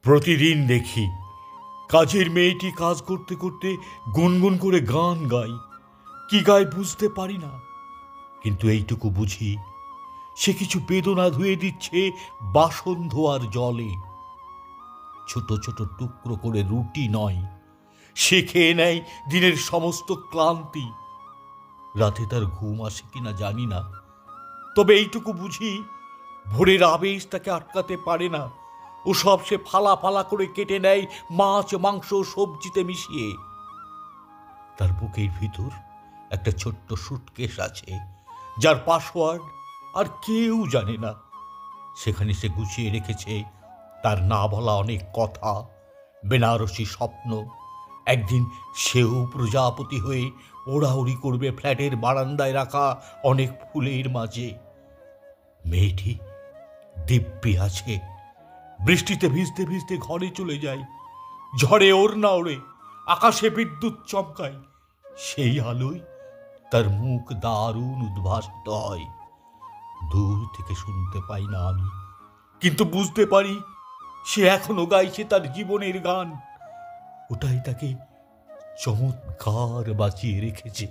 প্রতিদিন দেখি কাজের মেয়েটি কাজ করতে করতে গুনগুন করে গান গায়। কি গায় বুঝতে পারি না, কিন্তু এইটুকু বুঝি সে কিছু বেদনা ধুয়ে দিচ্ছে বাসন ধোয়ার জলে। ছোট ছোট টুকরো করে রুটি নয়, সে খেয়ে নেয় দিনের সমস্ত ক্লান্তি। রাতে তার ঘুম আসে কিনা জানি না, তবে এইটুকু বুঝি ভোরের আবেশ তাকে আটকাতে পারে না। ও সব সে ফালা ফালা করে কেটে নেয় মাছ মাংস সবজিতে মিশিয়ে। তার বুকের ভিতর একটা ছোট্ট সুটকেস আছে, যার পাসওয়ার্ড আর কেউ জানে না। সেখানে সে গুছিয়ে রেখেছে তার না বলা অনেক কথা, বেনারসি স্বপ্ন। একদিন সেও প্রজাপতি হয়ে ওড়াউড়ি করবে ফ্ল্যাটের বারান্দায় রাখা অনেক ফুলের মাঝে। মেয়েটি দিব্যি আছে, বৃষ্টিতে ভিজতে ভিজতে ঘরে চলে যায়। ঝড়ে ওড়না ওড়ে, আকাশে বিদ্যুৎ চমকায়, সেই আলোয় তার মুখ দারুণ উদ্ভাসিত হয়। দূর থেকে শুনতে পাই না আমি, কিন্তু বুঝতে পারি সে এখনো গাইছে তার জীবনের গান। ওটাই তাকে চমৎকার বাঁচিয়ে রেখেছে।